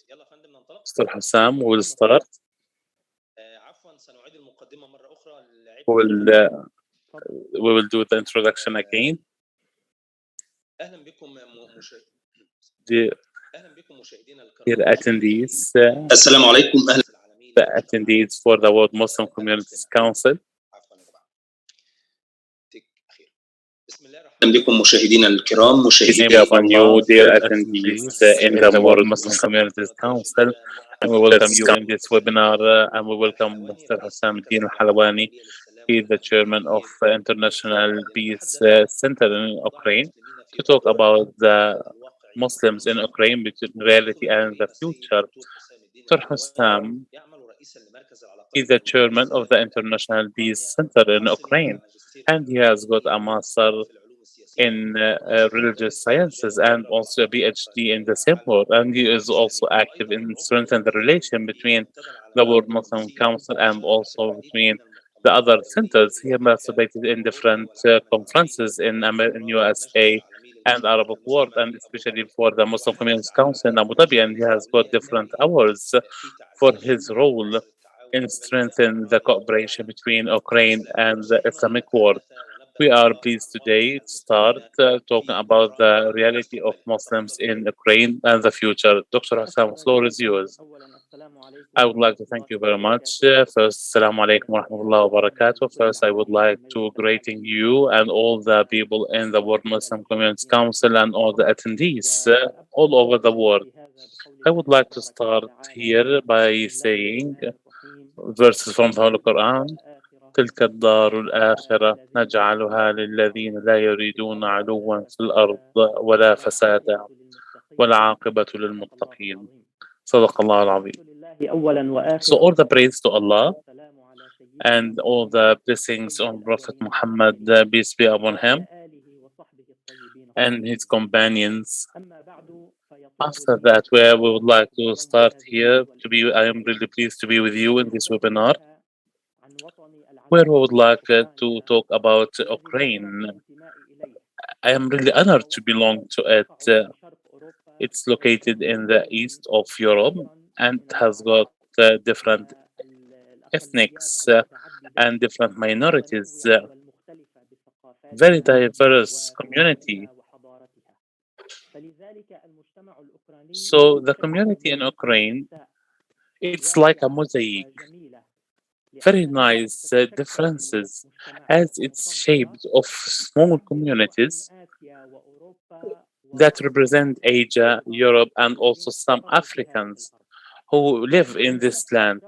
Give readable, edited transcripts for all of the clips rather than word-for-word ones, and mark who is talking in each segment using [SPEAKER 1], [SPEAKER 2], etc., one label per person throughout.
[SPEAKER 1] Mr. Hussam will start. We will do the introduction again. Dear attendees,
[SPEAKER 2] السلام عليكم.
[SPEAKER 1] the attendees for the World Muslim Communities Council.
[SPEAKER 2] أهلا بكم مشاهدينا الكرام،
[SPEAKER 1] Peace upon you, dear attendees in the World Muslim Communities Council, and we welcome you in this webinar, and we welcome Mr. Hussam Din Al-Halawani. He is the chairman of International Peace Center in Ukraine, to talk about the Muslims in Ukraine between reality and the future. Mr. Hussam is the chairman of the International Peace Center in Ukraine, and he has got a master in religious sciences and also a PhD in the same world. And he is also active in strengthening the relation between the World Muslim Council and also between the other centers. He participated in different conferences in USA and Arabic world, and especially for the Muslim Communities Council in Abu Dhabi, and he has got different awards for his role in strengthening the cooperation between Ukraine and the Islamic world. We are pleased today to start talking about the reality of Muslims in Ukraine and the future. Dr. Hussam, the floor is yours. I would like to thank you very much. First, Assalamu alaikum wa rahmatullahi wa barakatuh. First, I would like to greeting you and all the people in the World Muslim Communities Council and all the attendees all over the world. I would like to start here by saying verses from the Holy Quran. تلك الدار الآخرة نجعلها للذين لا يريدون علوا في الأرض ولا فسادا والعاقبة للمتقين. صدق الله العظيم. So all the praise to Allah and all the blessings on Prophet Muhammad, peace be upon him, and his companions. After that, we would like to start here I am really pleased to be with you in this webinar, where we would like to talk about Ukraine. I am really honored to belong to it. It's located in the east of Europe and has got different ethnics and different minorities, very diverse community. So the community in Ukraine, it's like a mosaic. Very nice differences, as it's shaped of small communities that represent Asia, Europe, and also some Africans who live in this land.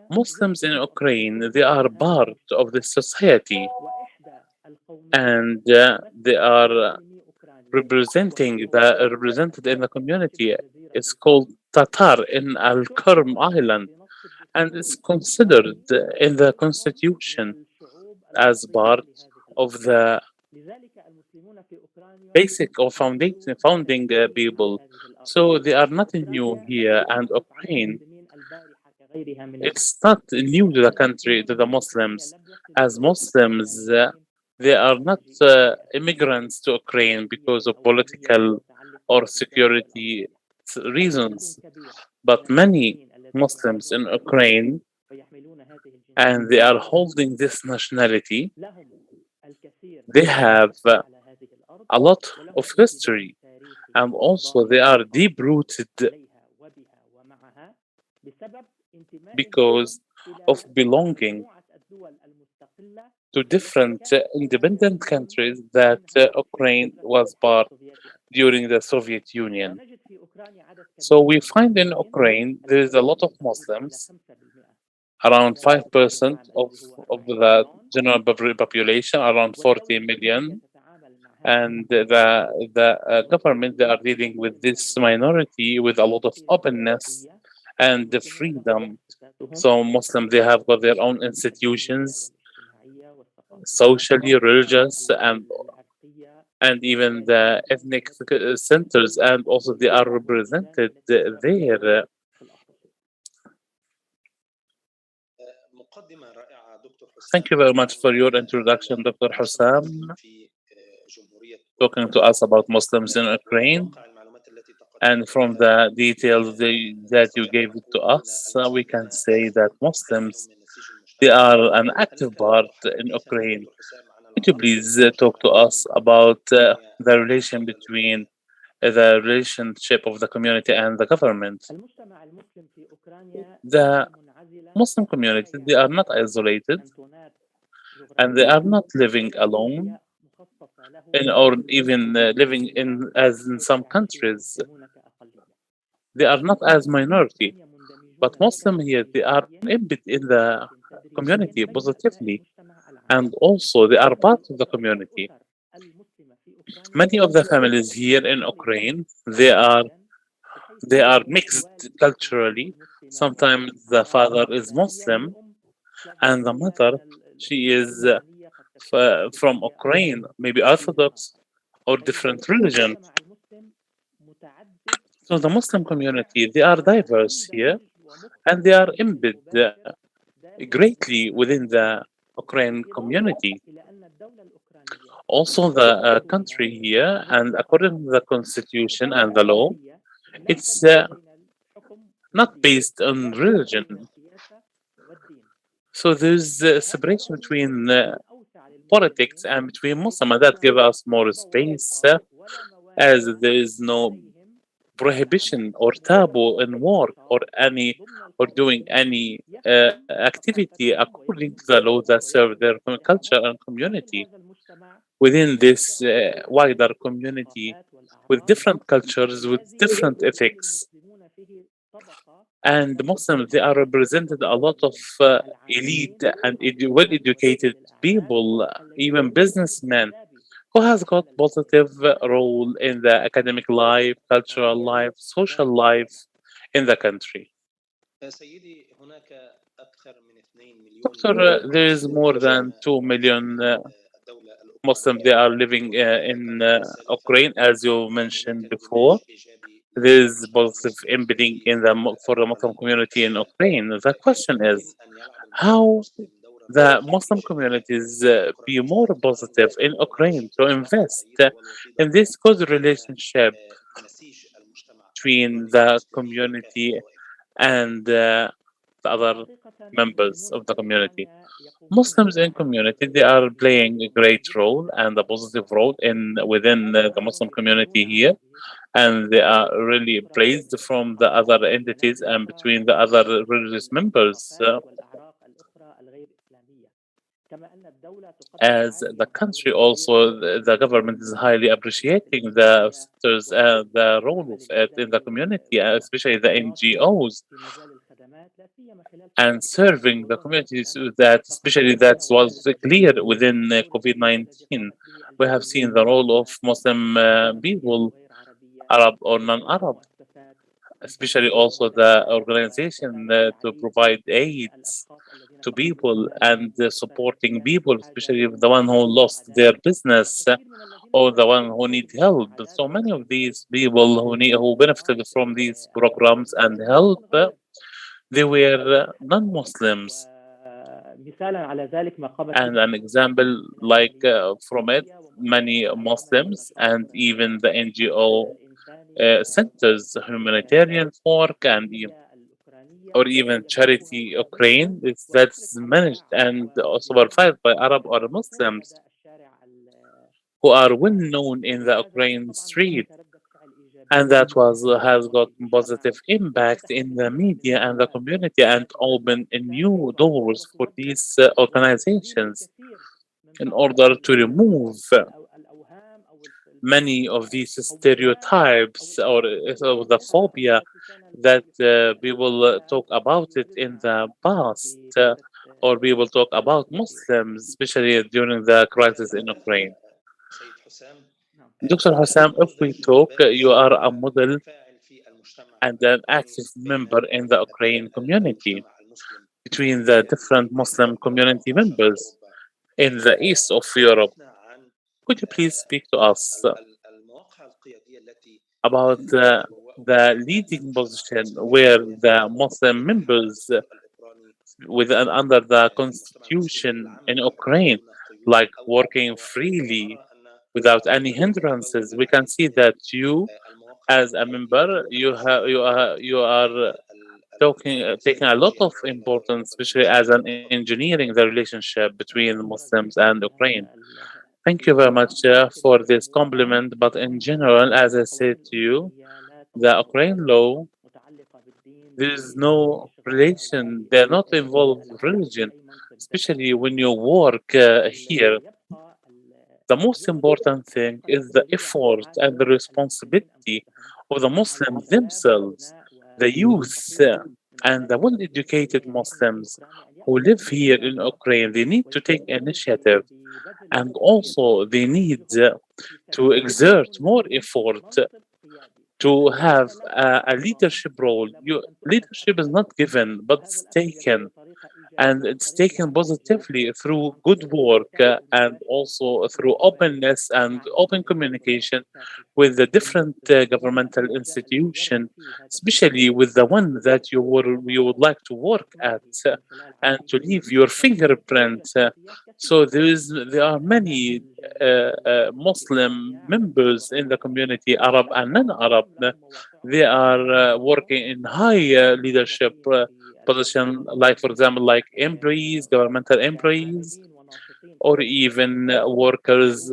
[SPEAKER 1] Muslims in Ukraine, they are part of this society, and they are represented in the community. It's called Tatar in Al-Kurm Island, and it's considered in the constitution as part of the basic or founding people. So they are nothing new here, and Ukraine, it's not new to the country, to the Muslims. As Muslims, they are not immigrants to Ukraine because of political or security reasons, but many Muslims in Ukraine, and they are holding this nationality, they have a lot of history, and also they are deep-rooted because of belonging to different independent countries that Ukraine was part during the Soviet Union. So we find in Ukraine there is a lot of Muslims, around 5% of the general population, around 40 million, and the government, they are dealing with this minority with a lot of openness and the freedom. So Muslims, they have got their own institutions, socially, religious, and even the ethnic centers, and also they are represented there. Thank you very much for your introduction, Dr. Hussam, talking to us about Muslims in Ukraine. And from the details that you gave to us, we can say that Muslims, they are an active part in Ukraine. Could you please talk to us about the relation between the relationship of the community and the government? The Muslim community, they are not isolated and they are not living alone or even living in as in some countries. They are not as minority, but Muslim here, they are embedded in the community positively, and also they are part of the community. Many of the families here in Ukraine, they are mixed culturally. Sometimes the father is Muslim and the mother, she is from Ukraine, maybe Orthodox or different religion. So the Muslim community, they are diverse here and they are embedded greatly within the Ukraine community. Also, the country here, and according to the constitution and the law, it's not based on religion. So there's a separation between politics and between Muslim, and that gives us more space as there is no prohibition or taboo in work or doing any activity according to the law that serve their culture and community within this wider community with different cultures with different ethics. And Muslims, they are represented a lot of elite and well-educated people, even businessmen, who has got positive role in the academic life, cultural life, social life in the country. Doctor, there is more than 2 million Muslims they are living in Ukraine, as you mentioned before. There is positive embedding in for the Muslim community in Ukraine. The question is how the Muslim communities be more positive in Ukraine to invest in this good relationship between the community and the other members of the community. Muslims in community they are playing a great role and a positive role in within the Muslim community here, and they are really praised from the other entities and between the other religious members. As the country also the government is highly appreciating the sectors the role of it in the community, especially the NGOs and serving the communities that especially that was clear within COVID-19. We have seen the role of Muslim people, Arab or non-Arab, especially also the organization to provide aids to people and supporting people, especially the one who lost their business or the one who need help. So many of these people who benefited from these programs and help, they were non-Muslims. And an example like from it, many Muslims and even the NGO centers, humanitarian work, and or even charity Ukraine that's managed and supervised by Arab or Muslims who are well known in the Ukraine street, and that was has got positive impact in the media and the community and opened new doors for these organizations in order to remove many of these stereotypes or the phobia that people talk about it in the past, or people talk about Muslims, especially during the crisis in Ukraine. Dr. Hassam, if we talk, you are a model and an active member in the Ukraine community between the different Muslim community members in the east of Europe. Could you please speak to us about the leading position where the Muslim members under the constitution in Ukraine, like working freely without any hindrances? We can see that you As a member, you are taking a lot of importance, especially as an engineering the relationship between Muslims and Ukraine. Thank you very much for this compliment. But in general, as I said to you, the Ukraine law, there is no relation. They are not involved with religion, especially when you work here. The most important thing is the effort and the responsibility of the Muslims themselves, the youth, and the well educated Muslims who live here in Ukraine. They need to take initiative, and also they need to exert more effort to have a leadership role. Leadership is not given, but it's taken, and it's taken positively through good work and also through openness and open communication with the different governmental institution, especially with the one that you would like to work at and to leave your fingerprint. So there are many Muslim members in the community, Arab and non-Arab. They are working in high leadership position, like for example, like employees, governmental employees, or even workers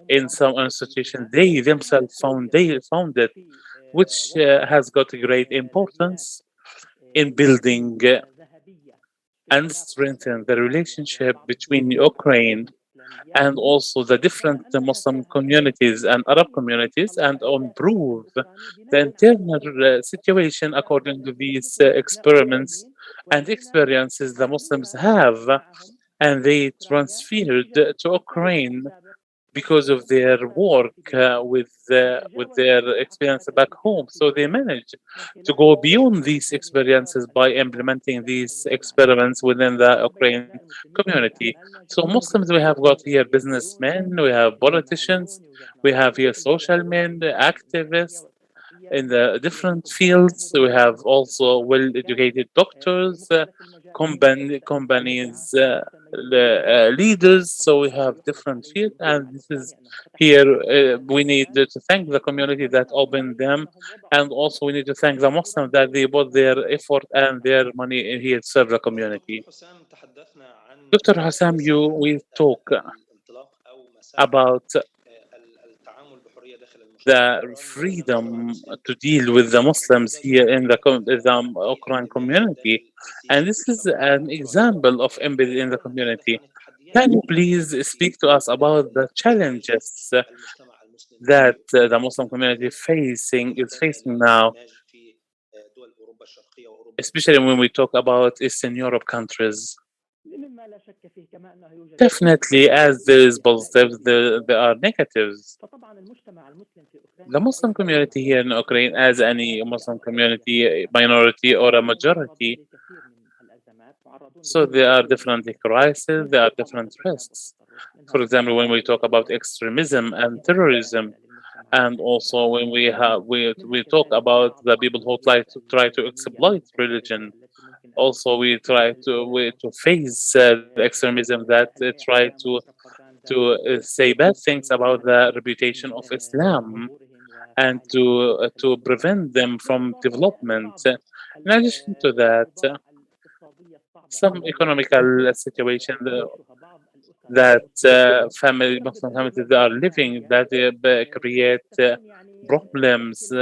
[SPEAKER 1] in some institutions. They themselves founded, which has got a great importance in building and strengthen the relationship between Ukraine and also the different Muslim communities and Arab communities, and improve the internal situation according to these experiments and experiences the Muslims have, and they transferred to Ukraine because of their work with their experience back home. So they managed to go beyond these experiences by implementing these experiments within the Ukraine community. So Muslims, we have got here businessmen, we have politicians, we have here social men, activists in the different fields. We have also well-educated doctors, companies, leaders. So we have different fields, and this is here. We need to thank the community that opened them, and also we need to thank the Muslims that they put their effort and their money in here to serve the community. Dr. Hassam, you will talk about the freedom to deal with the Muslims here in the Ukraine community. And this is an example of embedded in the community. Can you please speak to us about the challenges that the Muslim community is facing now, especially when we talk about Eastern Europe countries? Definitely, as there is positives, there are negatives. The Muslim community here in Ukraine, as any Muslim community, minority or a majority, so there are different crises, there are different risks. For example, when we talk about extremism and terrorism, and also when we talk about the people who try to exploit religion, also we try to face the extremism that try to say bad things about the reputation of Islam and to prevent them from development. In addition to that, some economical situation that Muslim families are living that create problems,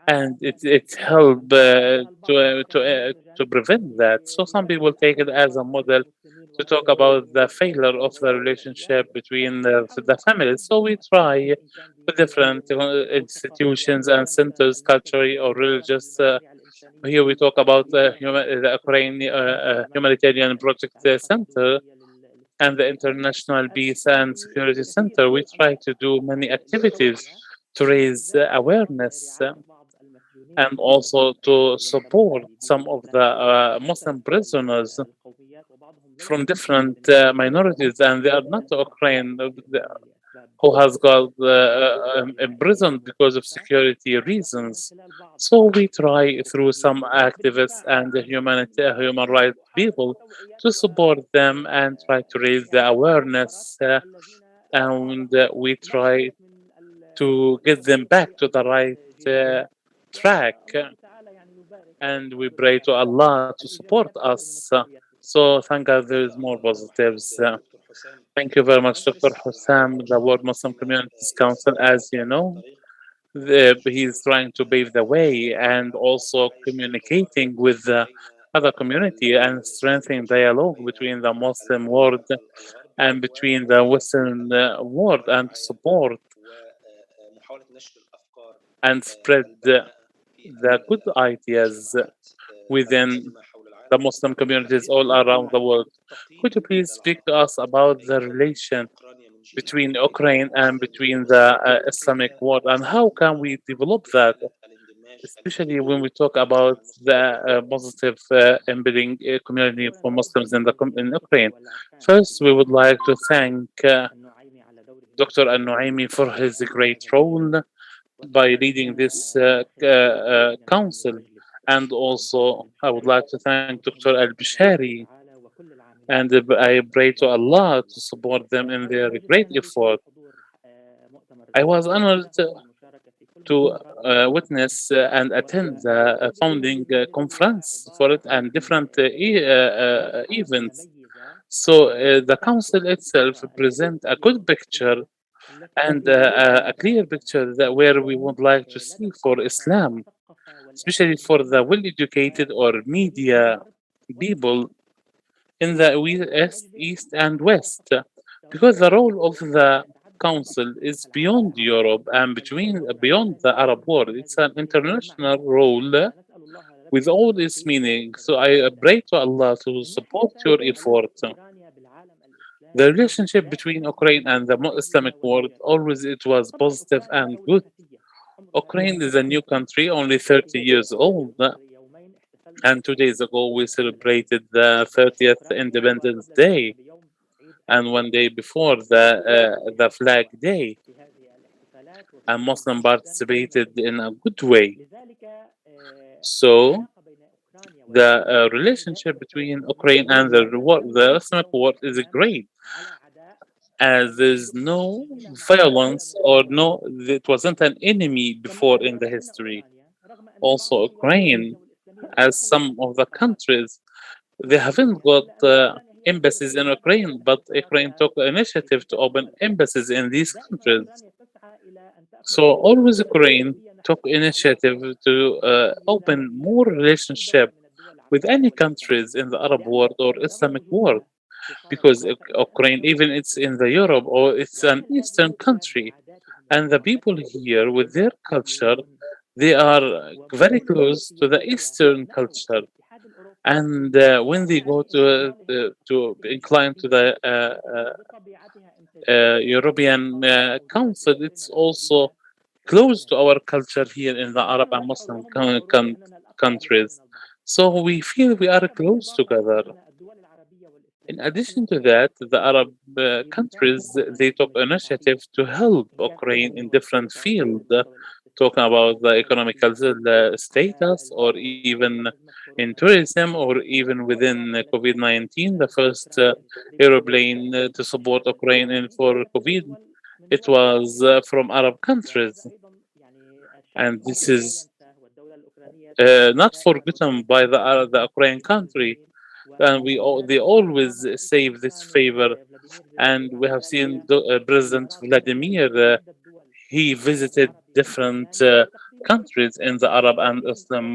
[SPEAKER 1] and it help to prevent that. So some people take it as a model to talk about the failure of the relationship between the families. So we try with different institutions and centers, culturally or religious. Here we talk about the Ukraine Humanitarian Project Center and the International Peace and Security Center. We try to do many activities to raise awareness and also to support some of the Muslim prisoners from different minorities, and they are not Ukraine who has got imprisoned because of security reasons. So we try through some activists and the human rights people to support them and try to raise the awareness and we try to get them back to the right track, and we pray to Allah to support us. So thank God there is more positives. Thank you very much, Dr. Hussam, the World Muslim Communities Council. As you know, he's trying to pave the way and also communicating with the other community and strengthening dialogue between the Muslim world and between the Western world, and support and spread the good ideas within the Muslim communities all around the world. Could you please speak to us about the relation between Ukraine and between the Islamic world, and how can we develop that, especially when we talk about the positive embedding community for Muslims in in Ukraine? First, we would like to thank Dr. Al-Nuaimi for his great role by leading this council. And also, I would like to thank Dr. Al-Bishari, and I pray to Allah to support them in their great effort. I was honored to witness and attend the founding conference for it and different events. So the council itself present a good picture and a clear picture that where we would like to see for Islam, especially for the well-educated or media people in the East and West, because the role of the Council is beyond Europe and beyond the Arab world. It's an international role with all its meaning. So I pray to Allah to support your effort. The relationship between Ukraine and the Islamic world always it was positive and good. Ukraine is a new country, only 30 years old, and 2 days ago we celebrated the 30th Independence Day, and one day before the Flag Day, and Muslim participated in a good way. So the relationship between Ukraine and the Islamic world is great, as there's no violence or no, it wasn't an enemy before in the history. Also, Ukraine, as some of the countries, they haven't got embassies in Ukraine, but Ukraine took initiative to open embassies in these countries. So always Ukraine took initiative to open more relationship with any countries in the Arab world or Islamic world, because Ukraine, even it's in the Europe or it's an Eastern country, and the people here with their culture, they are very close to the Eastern culture. And when they go to incline to the European Council, it's also close to our culture here in the Arab and Muslim countries. So we feel we are close together. In addition to that, the Arab countries, they took initiative to help Ukraine in different fields, talking about the economical status, or even in tourism, or even within COVID-19, the first aeroplane to support Ukraine in for COVID, it was from Arab countries. And this is not forgotten by the Ukrainian country, and they always save this favor. And we have seen President Vladimir. He visited different countries in the Arab and Islam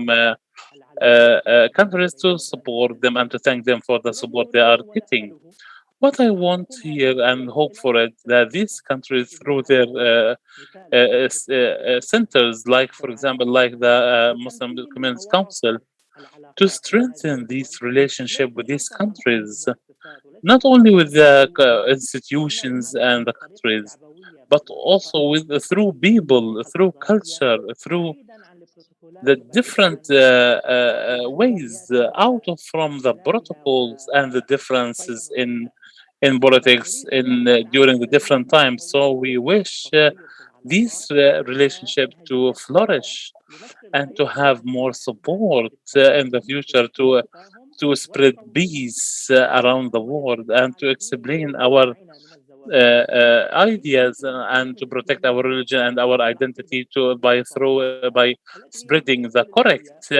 [SPEAKER 1] countries to support them and to thank them for the support they are getting. What I want here and hope for it that these countries, through their centers, like for example, like the Muslim Communities Council, to strengthen this relationship with these countries, not only with the institutions and the countries, but also with through people, through culture, through the different ways out of from the protocols and the differences in politics in during the different times. So we wish this relationship to flourish and to have more support in the future to spread peace around the world and to explain our ideas and to protect our religion and our identity by spreading the correct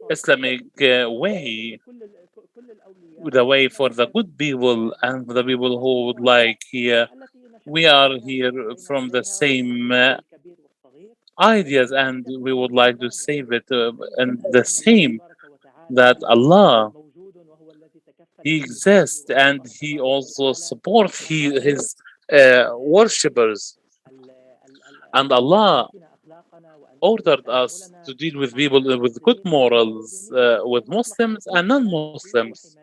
[SPEAKER 1] Islamic way, the way for the good people and the people who would like here. We are here from the same ideas, and we would like to save it and the same that Allah He exists and He also supports His worshippers, and Allah ordered us to deal with people with good morals, with Muslims and non-Muslims,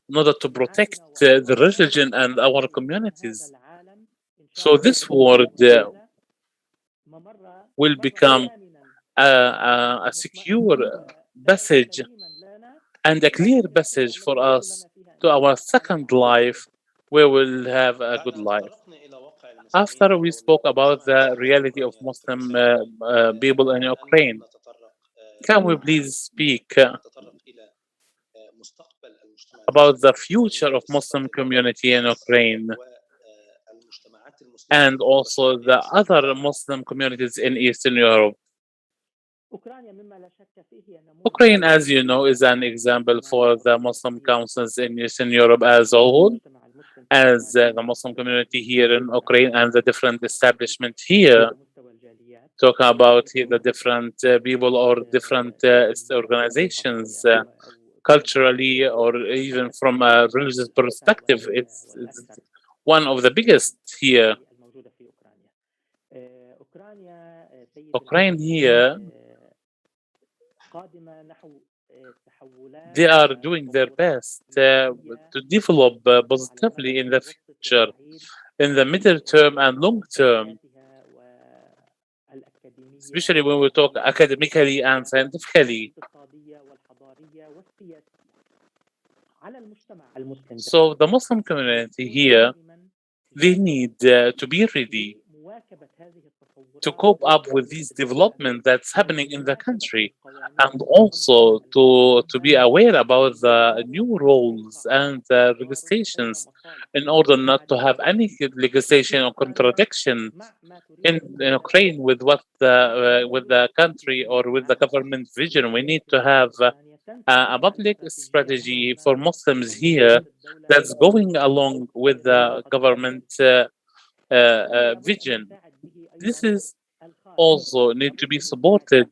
[SPEAKER 1] in order to protect the religion and our communities. So this word will become a secure passage and a clear passage for us to our second life, where we'll have a good life. After we spoke about the reality of Muslim people in Ukraine, can we please speak about the future of Muslim community in Ukraine and also the other Muslim communities in Eastern Europe? Ukraine, as you know, is an example for the Muslim councils in Eastern Europe as a whole, as the Muslim community here in Ukraine and the different establishment here talk about the different people or different organizations culturally or even from a religious perspective. It's one of the biggest here. Ukraine here, they are doing their best to develop positively in the future, in the middle term and long term, especially when we talk academically and scientifically. So the Muslim community here, they need to be ready to cope up with these development that's happening in the country, and also to be aware about the new rules and legislations in order not to have any legislation or contradiction in Ukraine with the country or with the government vision. We need to have a public strategy for Muslims here that's going along with the government vision. This is also need to be supported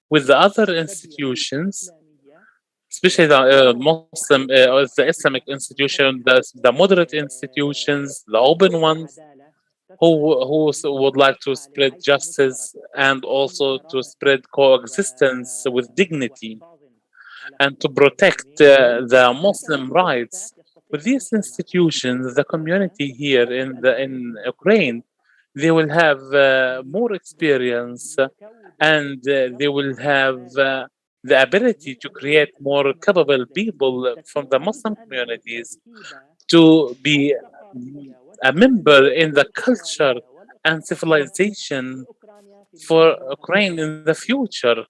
[SPEAKER 1] with the other institutions, especially the Muslim or the Islamic institution, the moderate institutions, the open ones, who would like to spread justice and also to spread coexistence with dignity and to protect the Muslim rights. With these institutions, the community here in Ukraine, they will have more experience and they will have the ability to create more capable people from the Muslim communities to be a member in the culture and civilization for Ukraine in the future.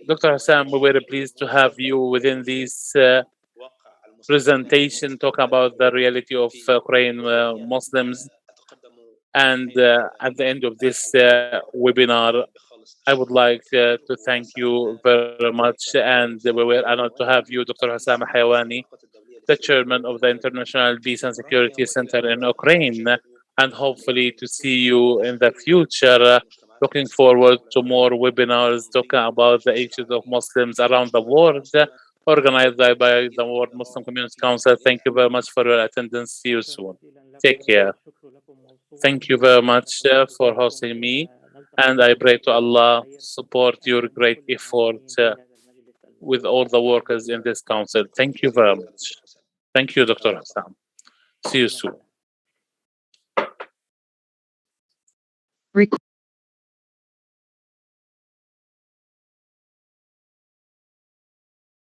[SPEAKER 1] Dr. Hassan, we were pleased to have you within this presentation talk about the reality of Ukraine Muslims. And at the end of this webinar, I would like to thank you very much. And we were honored to have you, Dr. Hassan Hayawani, the chairman of the International Peace and Security Center in Ukraine, and hopefully to see you in the future. Looking forward to more webinars talking about the issues of Muslims around the world, organized by the World Muslim Community Council. Thank you very much for your attendance. See you soon. Take care. Thank you very much for hosting me, and I pray to Allah support your great effort with all the workers in this council. Thank you very much. Thank you, Dr. Hassan. See you soon.